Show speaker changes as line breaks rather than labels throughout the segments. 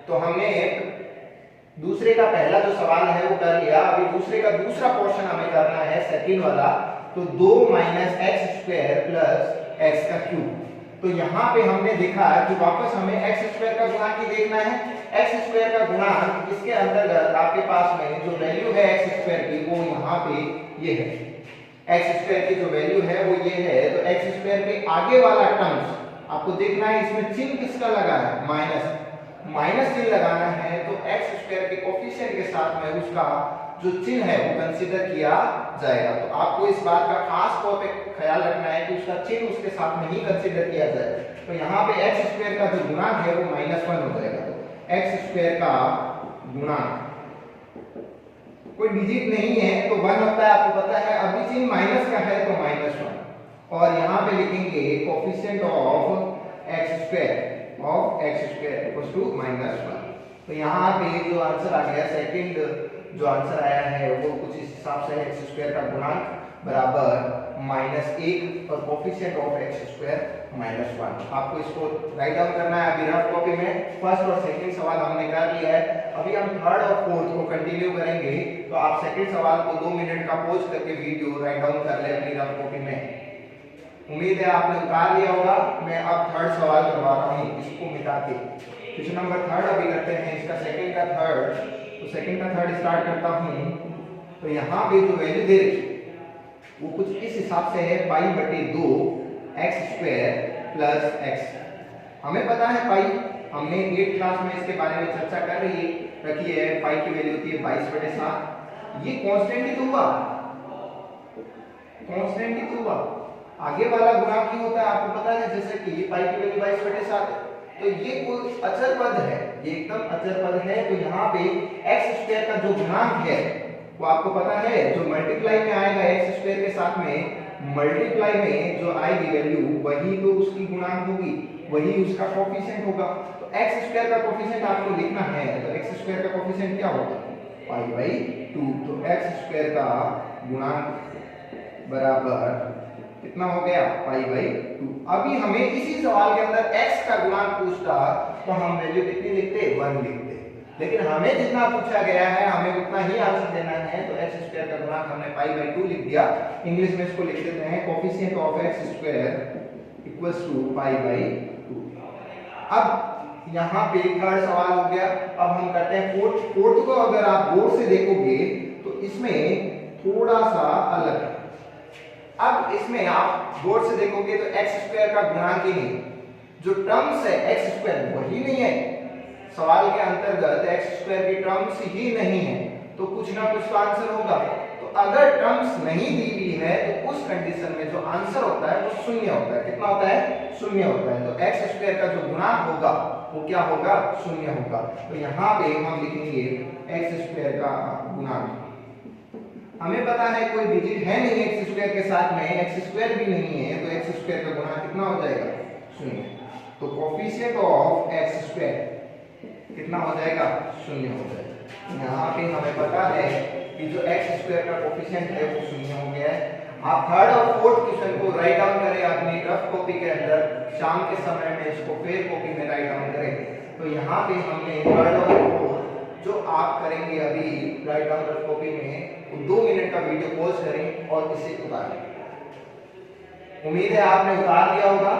तो हमने दूसरे का पहला जो सवाल है वो कर लिया। अभी दूसरे का दूसरा पोर्शन हमें करना है, सेकंड वाला। तो 2 minus x square plus x का क्यूब। तो यहाँ पे हमने देखा कि वापस हमें एक्स स्क्वायर का गुणांक ही देखना है। एक्स स्क्वायर का गुणांक इसके अंतर्गत आपके पास में जो वैल्यू है एक्स स्क्वायर की वो यहाँ पे ये है। एक्स स्क्वायर की जो वैल्यू है वो ये है। तो एक्स स्क्वायर के आगे वाला टर्म्स आपको देखना है, इसमें चिन्ह किसका लगा है, माइनस चिन्ह लगाना है। तो एक्स स्क्वायर के कोफिशिएंट के साथ में उसका जो चिन्ह है वो कंसीडर किया जाएगा। तो आपको इस बात का खास तौर पे ख्याल रखना है कि उसका चिन्ह उसके साथ में ही कंसीडर किया जाए। तो यहाँ पे एक्स स्क्वायर का जो गुणांक है वो -1 हो जाएगा। तो एक्स स्क्वायर का गुणांक कोई डिजिट नहीं है तो 1 होता है, आपको पता है। अभी चिन्ह माइनस का है तो -1, और यहाँ पे लिखेंगे coefficient of x square equals to -1। तो यहाँ पे जो आंसर आ गया, सेकंड जो आंसर आया है वो कुछ इस हिसाब से एक्स स्क्वायर का गुणांक बराबर -1 और कोफिशिएंट ऑफ एक्स स्क्वायर -1। आपको इसको राइट डाउन करना है अभी रफ कॉपी में। फर्स्ट और सेकंड सवाल हमने कर लिया है। अभी हम थर्ड और फोर्थ को कंटिन्यू करेंगे। तो आप सेकंड सवाल को 2 मिनट का पॉज करके वीडियो राइट डाउन कर ले अपनी रफ कॉपी में। उम्मीद है आपने उतार लिया होगा। मैं अब थर्ड सवाल करवा रहा हूँ, इसको मिटा के। क्वेश्चन नंबर थर्ड अभी करते हैं, इसका सेकंड का थर्ड। तो सेकंड का थर्ड स्टार्ट करता हूँ। तो यहाँ पे जो वैल्यू दे रखी वो कुछ इस हिसाब से है, पाई बटे 2 एक्स स्क्वायर प्लस एक्स। हमें पता है पाई, हमने 8th क्लास में इसके बारे में चर्चा कर रखी है। पाई की वैल्यू होती है 22/7। ये कांस्टेंट ही तो हुआ, कांस्टेंट ही तो हुआ। आगे वाला गुणांक ही होता है, आपको पता है। जैसे कि पाई की वैल्यू 22/7 है, तो ये कोई अचर पद है, ये एकदम अचर पद है। तो यहाँ पे एक्स स्क्वायर का जो गुणांक है वो आपको पता है, जो मल्टीप्लाई में आएगा एक्स स्क्वायर के साथ में, मल्टीप्लाई में जो आएगी वैल्यू वही तो उसकी गुणांक होगी, वही उसका कोफिशिएंट होगा। तो एक्स स्क्वायर का कोफिशिएंट आपको लिखना है। तो एक्स स्क्वायर का कोफिशिएंट क्या होगा, π/2। तो एक्स स्क्वायर का गुणांक बराबर कितना हो गया, π/2। अभी हमें इसी सवाल के अंदर x का गुणांक पूछता तो हम वैल्यू कितनी लिखते, 1 लिखते। लेकिन हमें जितना पूछा गया है हमें उतना ही आंसर देना है। तो x स्क्वायर का गुणांक हमने π/2 लिख दिया। इंग्लिश में इसको लिख देते हैं coefficient of x square equals to π/2। अब यहाँ पे थर्ड सवाल हो गया। अब हम करते हैं फोर्थ को। अगर आप बोर्ड से देखोगे तो इसमें थोड़ा सा अलग है। अब इसमें आप बोर्ड से देखोगे तो एक्स स्क्वायर का गुणांक ही नहीं, जो टर्म्स है एक्स स्क्वायर वही नहीं है। सवाल के अंतर्गत एक्स स्क्वायर की टर्म्स ही नहीं है, तो कुछ ना कुछ तो आंसर होगा। तो अगर टर्म्स नहीं दी हुई है तो उस कंडीशन में जो आंसर होता है वो शून्य होता है। कितना होता है, शून्य होता है। तो एक्स स्क्वायर का जो गुणांक होगा वो क्या होगा, शून्य होगा। तो यहाँ पे हम लिखेंगे एक्स स्क्वायर का गुणांक। हमें पता है कोई डिजिट है नहीं एक्स स्क्वायर के साथ में, एक्स स्क्वायर भी नहीं है, तो एक्स स्क्वायर का गुणांक कितना हो जाएगा, 0। तो कोफिशिएंट ऑफ एक्स स्क्वायर कितना हो जाएगा, 0 हो जाएगा। यहाँ पे हमें पता है कि जो एक्स स्क्वायर का कोफिशिएंट है वो 0 हो गया है। आप थर्ड और फोर्थ क्वेश्चन को राइट डाउन करें अपनी रफ कॉपी के अंदर, शाम के समय में इसको फेयर कॉपी में राइट डाउन करें। तो यहाँ पे हमने थर्ड और फोर्थ जो आप करेंगे अभी राइट डाउन रफ कॉपी में, 2 मिनट का वीडियो पॉज करें और इसे उतारें। उम्मीद है आपने उतार दिया होगा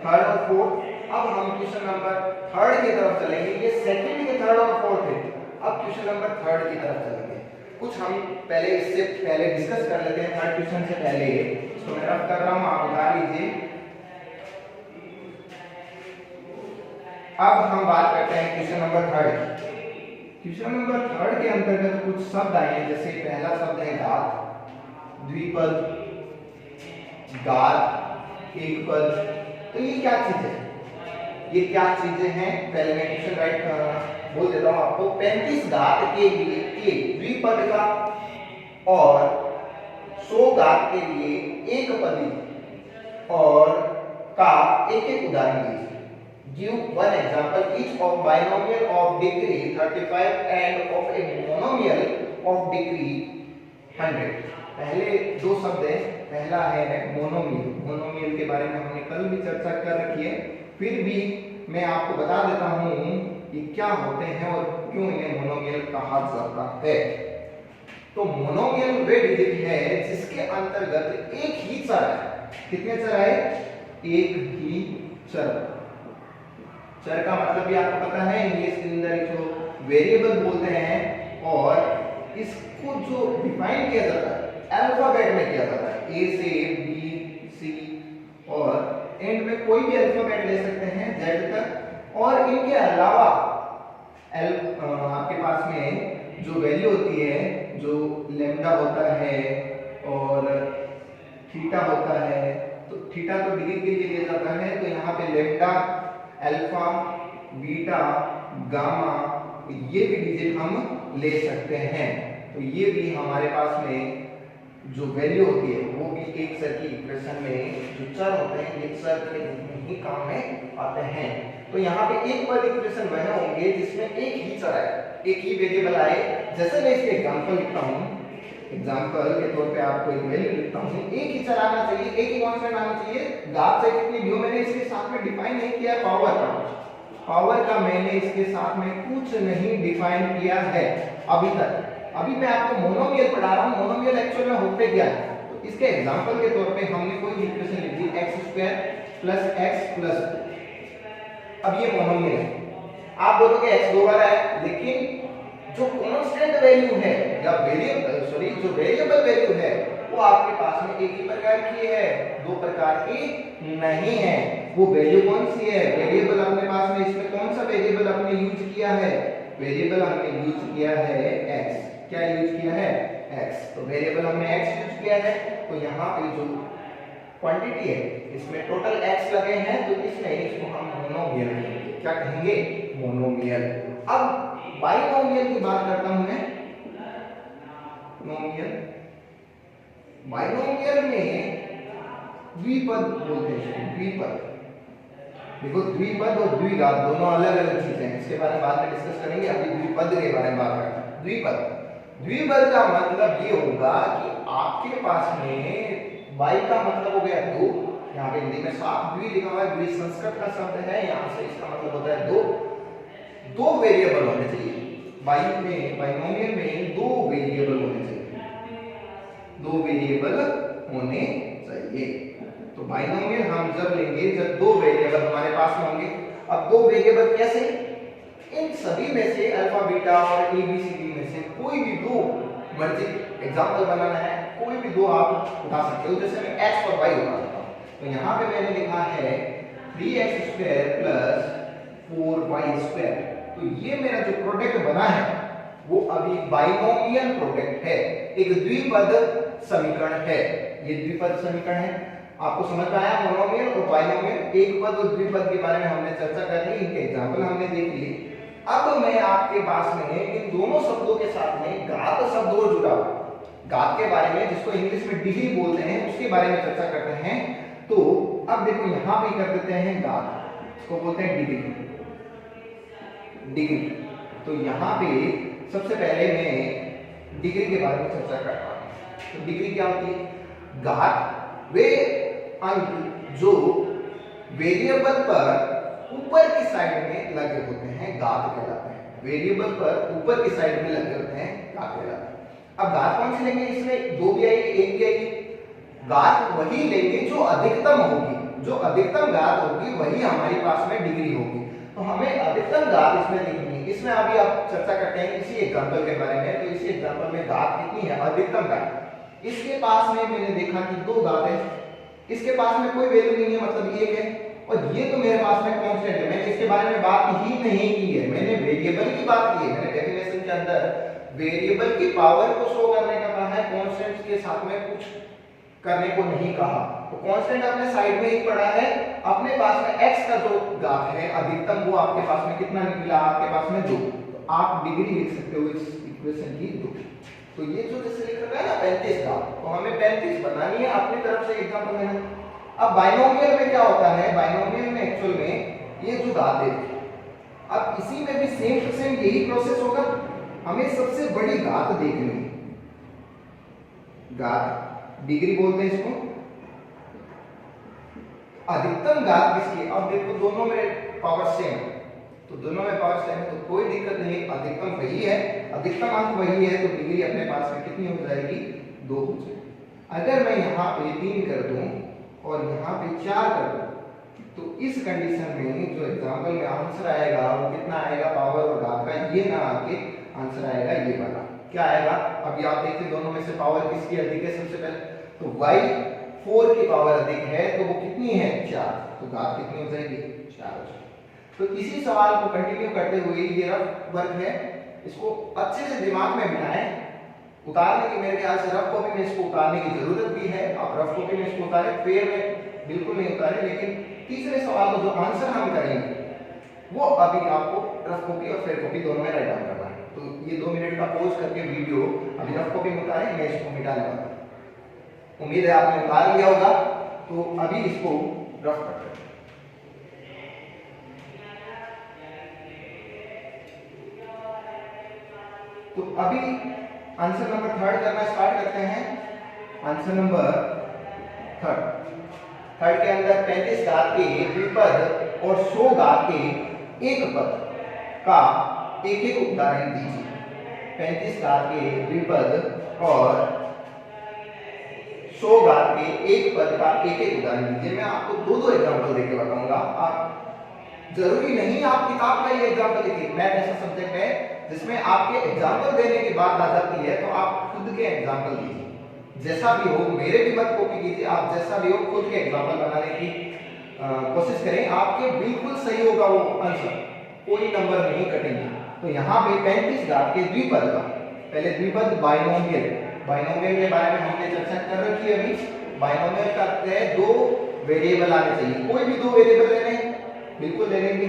थर्ड और फोर्थ। अब हम क्वेश्चन नंबर थर्ड की तरफ चलेंगे। ये सेकंड के थर्ड और फोर्थ है। अब क्वेश्चन नंबर थर्ड की तरफ चलेंगे। कुछ हम पहले इससे पहले डिस्कस कर लेते हैं। थर्ड क्वेश्चन से पहले इसको मैं रफ कर रहा हूं, आप उतार लीजिए। अब हम बात करते हैं question number third. Question number third के अंतर्गत कुछ शब्द आए हैं। जैसे पहला शब्द है गात, द्विपद, गात, एकपद। तो ये क्या चीज है, ये क्या चीजें हैं, पहले मैं क्वेश्चन राइट बोल देता हूं आपको। 35 घात के लिए एक द्विपद का और 100 घात के लिए एक पदी और का एक उदाहरण दीजिए। Give one example each of binomial of degree 35 and of a monomial of degree 100। पहले दो शब्द है, पहला है मोनोमियल। मोनोमियल के बारे में हमने कल भी चर्चा कर रखी है, फिर भी मैं आपको बता देता हूं ये क्या होते हैं और क्यों इन्हें मोनोमियल कहा जाता है। तो मोनोमियल वे डिजिट है जिसके अंतर्गत एक ही चर है। कितने चर है? एक ही चर। चर का मतलब भी आपको पता है, इंग्लिश के अंदर जो वेरिएबल बोलते हैं, और इसको जो डिफाइन किया जाता है अल्फाबेट में किया जाता है, ए से बी सी, और एंड में कोई भी अल्फाबेट ले सकते हैं जेड तक। और इनके अलावा आपके पास में जो वैल्यू होती है, जो लैम्डा होता है और थीटा होता है, तो थीटा तो डिग्री के लिए लिया जाता है, तो यहाँ पे लैम्डा, अल्फा, बीटा, गामा, ये भी डिजिट हम ले सकते हैं। तो ये भी हमारे पास में जो वैल्यू होती है वो भी एक चर की इक्वेशन में जो चर होते हैं ये चर के रूप में ही काम में आते हैं। तो यहाँ पे एक पद इक्वेशन वह होंगे जिसमें एक ही चर आए, एक ही वेरिएबल आए। जैसे मैं इसके एग्जांपल लिखता हूँ, एग्जांपल के तौर पे आपको एक वैल्यू लिखता हूँ, एक ही चर आना चाहिए, एक ही कांस्टेंट आना चाहिए। घात से कितनी भी हो, मैंने इसके साथ में डिफाइन नहीं किया पावर का, पावर का मैंने इसके साथ में कुछ नहीं डिफाइन किया है अभी तक। अभी मैं आपको मोनोमियल पढ़ा रहा हूँ, मोनोमियल एक्चुअल में होते क्या है। तो इसके एग्जांपल के तौर पे हमने कोई इक्वेशन लिख दी x² + x+, अब ये मोनोमियल है। आप बोलोगे x दो बार है, लेकिन जो कांस्टेंट वैल्यू है या जो वेरिएबल वैल्यू है वो आपके पास में एक ही प्रकार की है, दो प्रकार की नहीं है। वो वैल्यू कौन सी है? वेरिएबल अपने पास में, इसमें कौन सा वेरिएबल आपने यूज किया है? वेरिएबल हमने यूज किया है x। क्या यूज किया है? x। तो वेरिएबल हमने x यूज किया है, तो यहाँ पे जो क्वांटिटी है इसमें टोटल x लगे हैं, तो इसमें इसको हम मोनोमियल कहेंगे। क्या कहेंगे? मोनोमियल। अब बाइनोमियल की बात करता हूं मैं। नोमियल, बाइनोमियल में द्विपद बोलते हैं, द्विपद। देखो द्विपद और द्विघात दोनों अलग अलग चीजें हैं, इसके बारे में बाद में डिस्कस करेंगे। अभी द्विपद के बारे में बात करते हैं। द्विपद, द्विपद का मतलब ये होगा कि आपके पास में बाई का मतलब हो गया दो, यहाँ पे हिंदी में साफ द्वि लिखा हुआ है, द्वि संस्कृत का शब्द है, यहाँ से इसका मतलब होता है दो। दो वेरिएबल होने चाहिए बाइनोमियल में, दो वेरिएबल होने चाहिए, दो वेरिएबल होने चाहिए। तो बाइनोमियल हम जब लेंगे जब दो वेरिएबल हमारे पास में होंगे। अब दो वेरिएबल कैसे? इन सभी में से अल्फा बीटा और ए बी सी डी में से कोई भी दो मर्जी एग्जांपल बनाना है, कोई भी दो आप उठा सकते हो। जैसे मैं x और y उठा सकता हूं, तो यहां पे मैंने लिखा है 3x² + 4y²। तो ये मेरा जो प्रोडक्ट बना है वो अभी बाइनोमियल प्रोडक्ट है, एक द्विपद समीकरण है। ये द्विपद समीकरण है। आपको समझ में आया? मोनोमियल और बाइनोमियल, एक पद और द्विपद के बारे में हमने चर्चा कर ली, इनके एग्जांपल हमने देख लिए। अब मैं आपके पास में इन दोनों शब्दों के साथ में घात शब्द और जुड़ा हुआ, घात के बारे में, जिसको इंग्लिश में डिग्री बोलते हैं, उसके बारे में चर्चा करते हैं। तो अब देखो यहां पे कर देते हैं घात, इसको बोलते हैं डिग्री, डिग्री। तो यहाँ पे सबसे पहले मैं डिग्री के बारे में चर्चा करता हूँ। तो डिग्री क्या होती है? घात वे अंक जो वेरिएबल पर ऊपर की साइड में लगे होते हैं घात कहलाते हैं। वेरिएबल पर ऊपर की साइड में लगे होते हैं घात कहलाते हैं। अब घात कौन सी लेंगे? इसमें दो भी आएगी, एक भी आएगी। घात वही लेंगे जो अधिकतम होगी, जो अधिकतम घात होगी वही हमारे पास में डिग्री होगी। तो हमें अधिकतम घात इसमें लिखनी है। इसमें अभी आप चर्चा करते हैं इसी एग्जांपल के बारे में। तो इसी एग्जांपल में घात कितनी है? अधिकतम घात। इसके पास में मैंने देखा कि दो घात है, इसके पास में कोई वैल्यू नहीं है, मतलब एक है, और ये तो मेरे पास में कांस्टेंट है। मैंने इसके बारे में बात ही नहीं की है, मैंने वेरिएबल की बात की है। मैंने डेफिनेशन के अंदर वेरिएबल की पावर को शो करने का कहा है, कांस्टेंट के साथ में कुछ करने को नहीं कहा। तो कांस्टेंट आपने साइड में ही पढ़ा है। अपने पास में x का जो घात है अधिकतम, वो आपके पास में कितना निकला? आपके पास में 2। तो आप डिग्री लिख सकते हो इस इक्वेशन की 2। तो ये जो जैसे लिख रखा है ना 35 का, तो हमें 35 बनानी है अपनी तरफ से एग्जांपल देना। अब बाइनोमियल में क्या होता है? बाइनोमियल में एक्चुअल में ये जो घात है, अब इसी में भी सेम टू सेम यही प्रोसेस होगा। हमें सबसे बड़ी घात देखनी है, घात डिग्री बोलते हैं इसको। अधिकतम घात किसकी? अब देखो दोनों में पावर सेम, तो दोनों में पावर सेम है तो कोई दिक्कत नहीं, अधिकतम वही है, अधिकतम अंक वही है, तो डिग्री अपने पास में कितनी हो जाएगी, 2 हो जाएगी। अगर मैं यहाँ पे 3 कर दूं और यहाँ पे 4 कर दूं तो इस कंडीशन में जो एग्जाम्पल में आंसर आएगा वो कितना आएगा, पावर और घात का, ये ना आके आंसर आएगा ये वाला, क्या आएगा, अभी आप देखते दोनों में से पावर किसकी अधिक है, सबसे पहले तो y 4 की पावर अधिक है तो वो कितनी है, 4, तो घात कितनी हो जाएगी, 4 हो जाएगी। तो इसी सवाल को कंटिन्यू करते हुए ये रफ वर्क है, इसको अच्छे से दिमाग में बिठाएं, उतारने की मेरे ख्याल से रफ कॉपी में इसको उतारने की जरूरत भी है, आप रफ कॉपी में इसको उतारें, पेड़ में बिल्कुल नहीं उतारें, लेकिन तीसरे सवाल को जो आंसर हम करेंगे वो अभी आपको रफ कॉपी और फेयर कॉपी दोनों में राइट डाउन करना है। तो ये 2 मिनट का पॉज करके वीडियो अभी रफ कॉपी में उतारें, मैं इसको मिटाने वाला हूं। उम्मीद है आपने उतार लिया होगा, तो अभी इसको रफ करते हैं। तो अभी आंसर नंबर 3 करना स्टार्ट करते हैं। आंसर नंबर 3 के अंदर 35 घात के द्विपद और 100 घात के एक पद का एक एक उदाहरण दीजिए। 35 घात के द्विपद और 100 घात के एक पद का एक एक उदाहरण दीजिए। मैं आपको दो एग्जांपल देके बताऊंगा, आप जरूरी नहीं आप किताब का ये एग्जांपल लिखिए, मैथ ऐसा सब्जेक्ट है जिसमें आपके एग्जांपल देने की बात आ जाती है तो आप खुद के एग्जांपल दीजिए, जैसा भी हो, मेरे भी मत कॉपी कीजिए, आप जैसा भी हो खुद के एग्जांपल बनाने की कोशिश करें, आपके बिल्कुल सही होगा वो आंसर, कोई नंबर नहीं कटेंगे। तो यहाँ पे 35 घात के द्विपद का, पहले द्विपद बाइनोमियल, बाइनोमियल के बारे में हमने चर्चा कर रखी है। अभी बाइनोमियल का अर्थ है 2 वेरिएबल आने चाहिए, कोई भी 2 वेरिएबल लेने बिल्कुल ले लेंगे,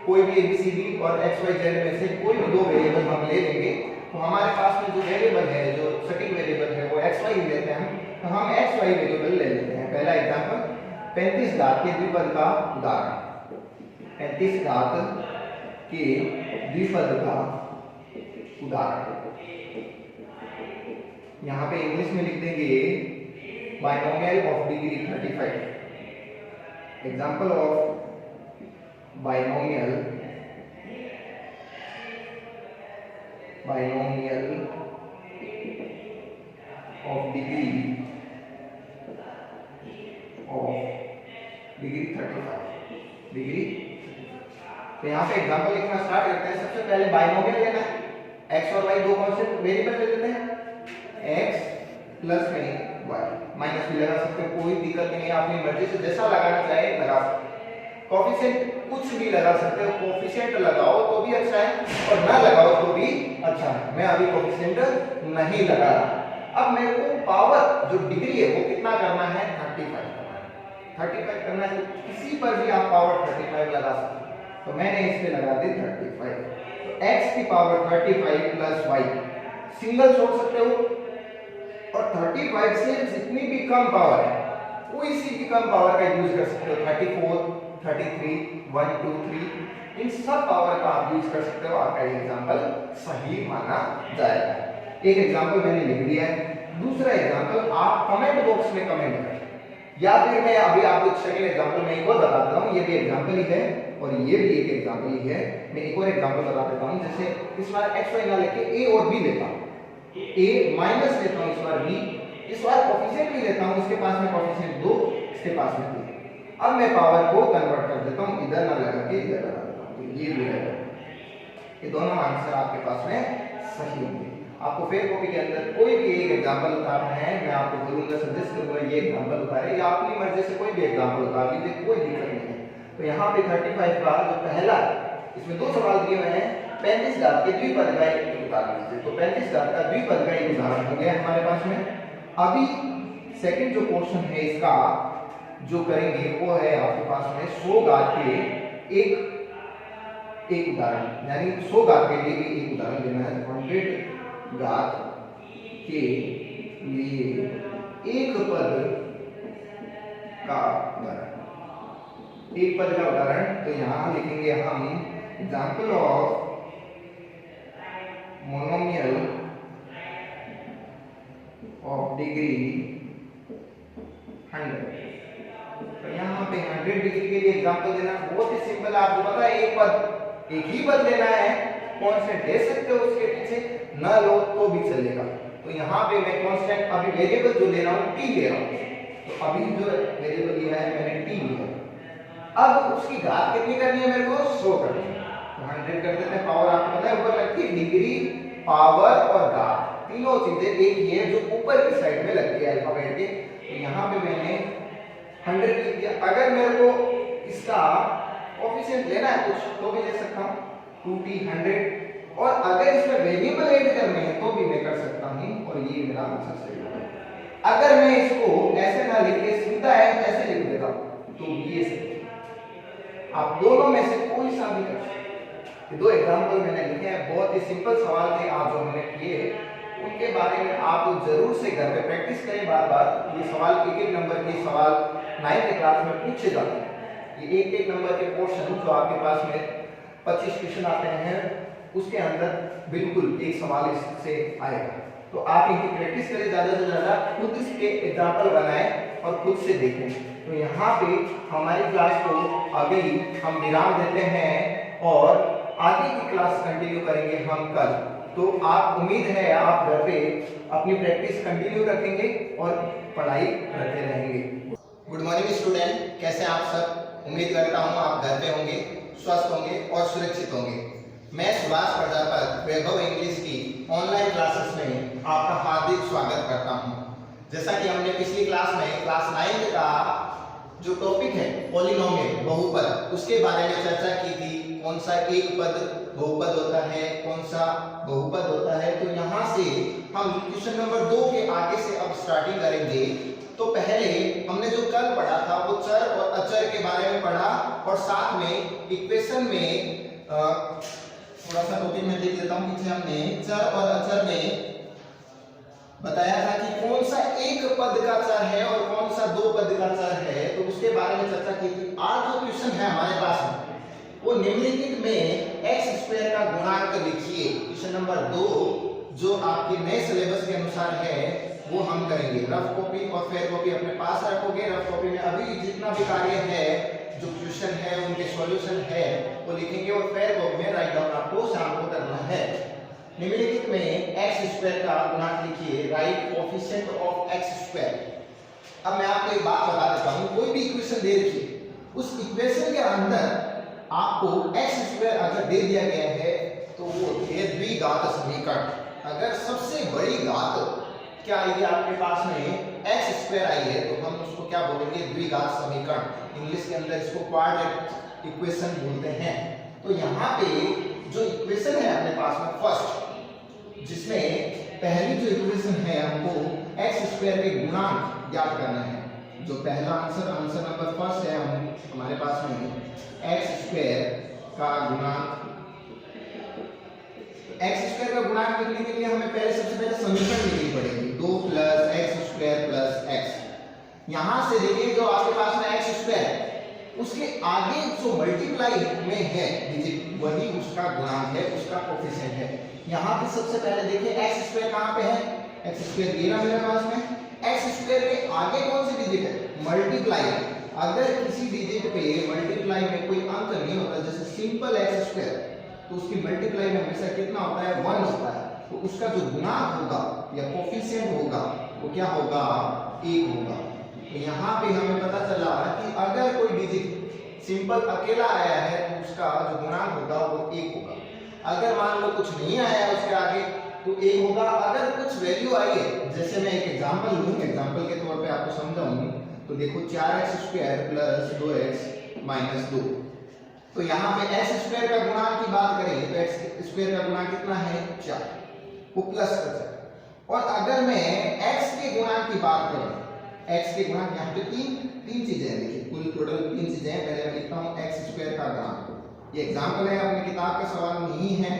कोई भी ABCD और XYZ में से कोई भी 2 वेरिएबल हम ले लेंगे। तो हमारे पास में जो वेरिएबल है, जो सटीक वेरिएबल है वो XY लेते हैं, तो हम XY वेरिएबल ले लेते हैं। पहला एग्जांपल 35 घात के द्विपद का उदाहरण, 35 घात के द्विपद का उदाहरण, यहाँ पे इंग्लिश में लिख देंगे binomial of degree 35, example of binomial of degree 35 degree. तो यहाँ पे एग्जांपल लिखना स्टार्ट करते हैं। सबसे पहले बाइनोमियल लेना है, x और y 2 कांस्टेंट वेरिएबल ले लेते हैं, x प्लस में y, माइनस भी लगा सकते हो, कोई दिक्कत नहीं है, अपनी मर्जी से जैसा लगाना चाहे लगा सकते हो। कोफिशिएंट कुछ भी लगा सकते हो, कोफिशिएंट लगाओ तो भी अच्छा है और ना लगाओ तो भी अच्छा है। मैं अभी कोफिशिएंट नहीं लगा रहा। अब मेरे को पावर जो डिग्री है वो कितना करना है, 35 करना है। 35 करना है, तो किसी पर भी आप पावर 35 लगा सकते हो, तो मैंने इस पे लगा दी 35। तो x की पावर 35 प्लस y, सिंगल छोड़ सकते हो, और 35 से जितनी भी कम पावर है कोई सी भी कम पावर का यूज कर सकते हो, 34, 33, 1, 2, 3, इन सब पावर का आप यूज कर सकते हो, आपका एग्जांपल सही माना जाएगा। एक एग्जांपल मैंने लिख दिया है, दूसरा एग्जांपल आप कमेंट बॉक्स में कमेंट करें, या फिर मैं अभी आपको सेकंड एग्जांपल में एक और बता देता हूं, ये भी एग्जांपल ही है और ये भी एक एग्जांपल ही है। मैं एक और एग्जांपल बता देता हूं, जैसे इस बार xy ना लेके a और b लेता हूं, a माइनस लेता हूं, इस बार b, इस बार कोफिशिएंट भी लेता हूं, इसके पास में कोफिशिएंट 2, इसके पास में 3। अब मैं पावर को कन्वर्ट कर देता हूं, इधर ना लगा के इधर लगा देता हूं, तो ये भी है, ये दोनों आंसर आपके पास में सही होंगे। आपको फेयर कॉपी के अंदर कोई भी एक एग्जांपल उतारना है, मैं आपको बोलूंगा, सजेस्ट करूंगा ये एग्जांपल उतारे, या अपनी मर्जी से कोई भी एग्जांपल उतार लीजिए, कोई दिक्कत नहीं है। तो यहाँ पे 35 का जो पहला, इसमें 2 सवाल दिए हुए हैं, 35 घात के द्विपद का एक उदाहरण लीजिए। तो 35 घात का द्विपद का एक उदाहरण हो गया हमारे पास में। अभी सेकंड जो पोर्शन है इसका जो करेंगे वो है आपके पास में 100 घात के एक उदाहरण, यानी 100 घात के लिए भी एक उदाहरण देना है। 100 घात के लिए एक पद का उदाहरण, एक पद का उदाहरण, तो यहां लिखेंगे हम example of monomial of degree 100। तो यहाँ पे 100 डिग्री के लिए एग्जांपल देना बहुत ही सिंपल है, आपको पता है एक पद एक ही पद लेना है, कांस्टेंट ले सकते हो उसके पीछे, न लो तो भी चलेगा। तो यहाँ पे मैं कांस्टेंट अभी वेरिएबल जो ले रहा हूँ t ले रहा हूँ, तो अभी जो वेरिएबल लिया है मैंने t लिया। अब उसकी घात कितनी करनी है मेरे को, 100 करनी है। तो 100 कर देते हैं, पावर आपको पता है ऊपर लगती है, डिग्री पावर और घात तीनों चीजें एक ही है जो ऊपर की साइड में लगती है अल्फाबेट के। तो यहाँ पे मैंने 100 लिख दिया। अगर मेरे को इसका कोएफिशिएंट लेना है कुछ तो भी ले सकता हूँ, 2t 100, और अगर इसमें वेरिएबल ऐड करने हैं तो भी मैं कर सकता हूँ, और ये मेरा आंसर सही होगा। अगर मैं इसको ऐसे ना लिख के सीधा ऐसे लिख देता तो ये सही। आप दोनों में से कोई सा भी कर सकते हैं। ये दो एग्जांपल मैंने लिखे हैं, बहुत ही सिंपल सवाल थे आज जो हमने किए, उनके बारे में आप जरूर से घर पे प्रैक्टिस करें बार बार। ये सवाल एक नंबर के सवाल 9th क्लास में पूछे जाते हैं। ये एक नंबर के पोर्शन जो आपके पास में 25 क्वेश्चन आते हैं, उसके अंदर बिल्कुल एक सवाल इससे आएगा। तो आप इनकी प्रैक्टिस करें ज्यादा से ज्यादा, खुद इसके एग्जांपल बनाएं और खुद से देखें। तो यहाँ पे हमारी क्लास को अभी हम विराम देते हैं और आगे की क्लास कंटिन्यू करेंगे हम कल। तो आप उम्मीद है आप घर पे अपनी प्रैक्टिस कंटिन्यू रखेंगे और पढ़ाई करते रहेंगे। गुड मॉर्निंग स्टूडेंट, कैसे आप सब? उम्मीद करता हूँ आप घर पे होंगे, स्वस्थ होंगे और सुरक्षित होंगे। मैं सुभाष प्रजापति वैभव इंग्लिश की ऑनलाइन क्लासेस में आपका हार्दिक स्वागत करता हूँ। जैसा कि हमने पिछली क्लास में क्लास 9 का जो टॉपिक है पॉलिनोमियल बहुपद, उसके बारे में चर्चा की थी। कौन सा एक पद बहुपद होता है, कौन सा बहुपद होता है। तो यहाँ से हम क्वेश्चन नंबर 2 के आगे से अब स्टार्टिंग करेंगे। तो पहले हमने जो कल पढ़ा था वो चर और अचर के बारे में पढ़ा, और साथ में इक्वेशन में थोड़ा सा टॉपिक में देख लेता हूँ पीछे। हमने चर और अचर में बताया था कि कौन सा एक पद का चर है और कौन सा दो पद का चर है, तो उसके बारे में चर्चा की थी। आज जो क्वेश्चन है हमारे पास में वो निम्नलिखित में x² का गुणांक लिखिए। क्वेश्चन नंबर 2 जो आपके नए सिलेबस के अनुसार है वो हम करेंगे। रफ कॉपी और फेयर कॉपी अपने पास रखोगे। रफ कॉपी में अभी जितना भी कार्य है, जो क्वेश्चन है उनके सॉल्यूशन है वो लिखेंगे, और फेयर कॉपी में राइट डाउन आपको शाम को करना है। निम्नलिखित में x² का गुणांक लिखिए, राइट कोएफिशिएंट ऑफ x²। अब मैं आपको एक बात बता देता हूं, कोई भी इक्वेशन दे रखी, उस इक्वेशन के अंदर आपको x² अगर दे दिया गया है तो वो है द्विघात समीकरण। अगर सबसे बड़ी घात क्या आएगी आपके पास में x² आई है तो हम उसको क्या बोलेंगे, द्विघात समीकरण। इंग्लिश के अंदर इसको क्वाड्रेटिक इक्वेशन बोलते हैं। तो यहाँ पे जो इक्वेशन है अपने पास में फर्स्ट, जिसमें पहली जो इक्वेशन है हमको x² के गुणांक ज्ञात करना है। जो पहला आंसर नंबर फर्स्ट है हमारे पास में x² का गुणांक। x² का गुणांक लिखने के लिए हमें पहले सबसे पहले समीकरण लिखनी पड़ेगी, 2 + x² + x। यहाँ से देखिए जो आपके पास में x², उसके आगे जो मल्टीप्लाई में है डिजिट, वही उसका गुणांक है, उसका कोएफिशिएंट है। यहाँ पे सबसे पहले देखिए x² कहाँ पे है, x² ये रहा मेरे पास में। x² के आगे कौन सी डिजिट है, मल्टीप्लाई। अगर किसी डिजिट पे मल्टीप्लाई में कोई अंक नहीं होता, जैसे सिंपल x², तो उसकी मल्टीप्लाई में हमेशा कितना होता है, 1 होता है। तो उसका जो गुणांक होगा या कोएफिशिएंट होगा वो क्या होगा, 1 होगा। तो यहाँ पे हमें पता चला कि अगर कोई डिजिट सिंपल अकेला आया है तो उसका जो गुणांक होगा वो 1 होगा। अगर मान लो कुछ नहीं आया उसके आगे तो 1 होगा। अगर कुछ वैल्यू आई है, जैसे मैं एक एग्जांपल लूं, एग्जांपल के तौर पे आपको समझाऊं, तो देखो 4x² + 2x - 2। तो यहाँ पे x² का गुणांक की बात करें तो x² का गुणांक कितना है, 4, वो प्लस का 4। और अगर मैं x के गुणांक की बात करूं, x के गुणांक यहाँ पे तीन चीजें हैं। देखिए कुल टोटल 3 चीजें हैं। पहले मैं लिखता हूँ x² का गुणांक। ये एग्जांपल है, अपनी किताब का सवाल नहीं है।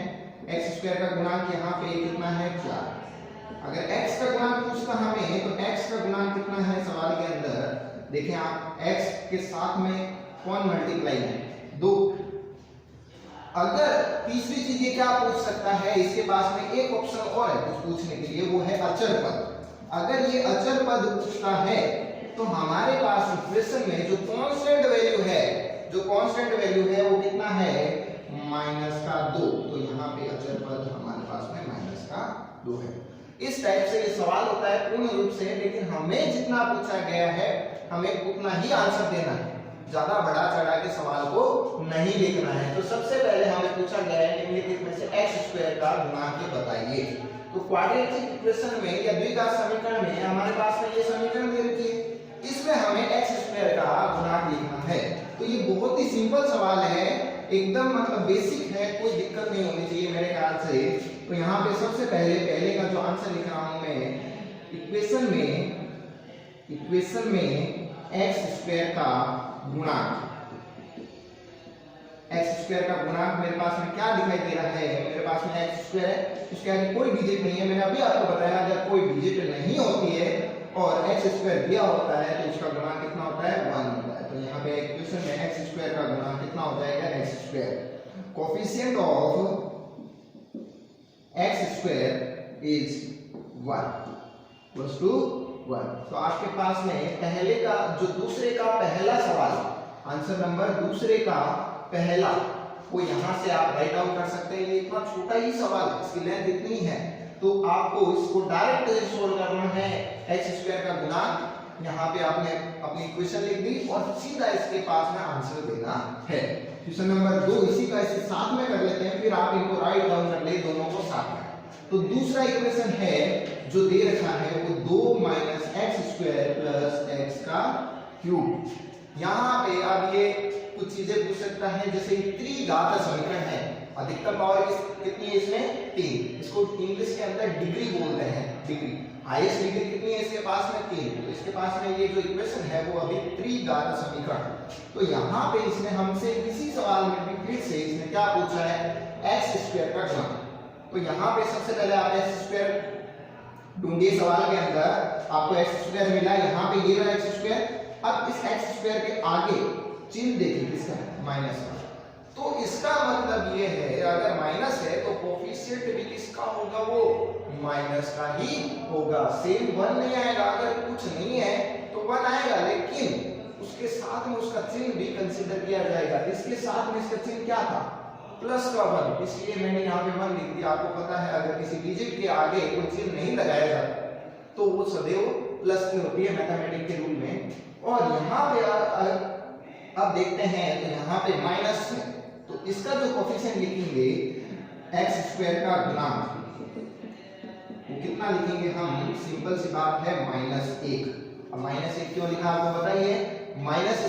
x² का गुणांक यहाँ पे कितना है, 4। अगर x का गुणांक पूछता हमें तो x का गुणांक कितना है सवाल के अंदर, देखें आप, x के साथ में कौन मल्टीप्लाई है, 2। अगर तीसरी चीज ये क्या पूछ सकता है, इसके पास में एक ऑप्शन और है कुछ पूछने के लिए, वो है अचर पद। अगर ये अचर पद पूछता है तो हमारे पास इक्वेशन में जो कांस्टेंट वैल्यू है, वो कितना है, माइनस का 2, तो यहाँ पे अचर पद हमारे पास में माइनस का 2 है। इस टाइप से ये सवाल होता है पूर्ण रूप से, लेकिन हमें जितना पूछा गया है हमें उतना ही आंसर देना है, ज्यादा बढ़ा चढ़ा के सवाल को नहीं लिखना है। तो सबसे पहले हमें पूछा गया है निम्नलिखित में से x² का गुणांक बताइए। तो क्वाड्रेटिक इक्वेशन में या द्विघात समीकरण में हमारे पास में ये समीकरण दे रखी है, इसमें हमें x² का गुणांक लिखना है। तो ये बहुत ही सिंपल सवाल है, एकदम मतलब बेसिक है, कोई दिक्कत नहीं होनी चाहिए मेरे ख्याल से। तो यहाँ पे सबसे पहले का जो आंसर लिख रहा हूं मैं, इक्वेशन में x² का गुणांक, x² का गुणांक मेरे पास में क्या दिखाई दे रहा है, मेरे पास में x² है, उसके आगे कोई डिजिट नहीं है। मैंने अभी आपको बताया अगर कोई डिजिट नहीं होती है और x² दिया होता है तो उसका गुणांक कितना होता है, 1 होता है। तो यहाँ पे इक्वेशन में x² का गुणांक कितना हो जाएगा, x²। Coefficient of x² is 1 equals to 1। तो आपके पास में पहले का जो दूसरे का पहला सवाल, आंसर नंबर दूसरे का पहला, वो यहाँ से आप राइट डाउन कर सकते हैं। ये इतना छोटा ही सवाल है, इसकी लेंथ इतनी है, तो आपको इसको डायरेक्ट सोल्व करना है। x² का गुणांक यहाँ पे आपने अपनी इक्वेशन लिख दी और सीधा इसके पास में आंसर देना है। क्वेश्चन नंबर 2 इसी का इसे साथ में कर लेते हैं, फिर आप इनको राइट डाउन कर ले दोनों को साथ में। तो दूसरा इक्वेशन है जो दे रखा है वो 2 - x² + x का क्यूब। यहाँ पे अब ये कुछ चीजें पूछ सकता है, जैसे त्रिघात समीकरण है, अधिकतम पावर कितनी है इसमें, 3। इसको इंग्लिश के अंदर डिग्री बोलते हैं, डिग्री, हाईएस्ट डिग्री कितनी है इसके पास में, 3। तो इसके पास में ये जो इक्वेशन है वो अभी त्रिघात समीकरण। तो यहाँ पे इसने हमसे इसी सवाल में भी फिर से इसने क्या पूछा है, x² का गुणांक। तो यहाँ पे सबसे पहले आप x² ढूंढिए, सवाल के अंदर आपको x² मिला, यहाँ पे ये रहा x²। अब इस x² के आगे चिन्ह देखिए किसका, माइनस का। तो इसका मतलब ये है अगर माइनस है तो कोएफिशिएंट भी किसका होगा, वो माइनस का ही होगा। सेम 1 नहीं आएगा, अगर कुछ नहीं है तो 1 आएगा, लेकिन उसके साथ में उसका चिन्ह भी कंसीडर किया जाएगा। इसके साथ में इसका चिन्ह क्या था, प्लस का 1, इसलिए मैंने यहाँ पे 1 लिख दिया। आपको पता है अगर किसी डिजिट के आगे कोई चिन्ह नहीं लगाया जाता तो वो सदैव प्लस की होती है मैथमेटिक्स के रूल में। और यहाँ पे अब देखते हैं तो यहाँ पे माइनस है, तो इसका जो कोएफिशिएंट लिखेंगे x² का गुणांक, वो कितना लिखेंगे हम, सिंपल सी बात है -1। अब -1 क्यों लिखा आपको बताइए, माइनस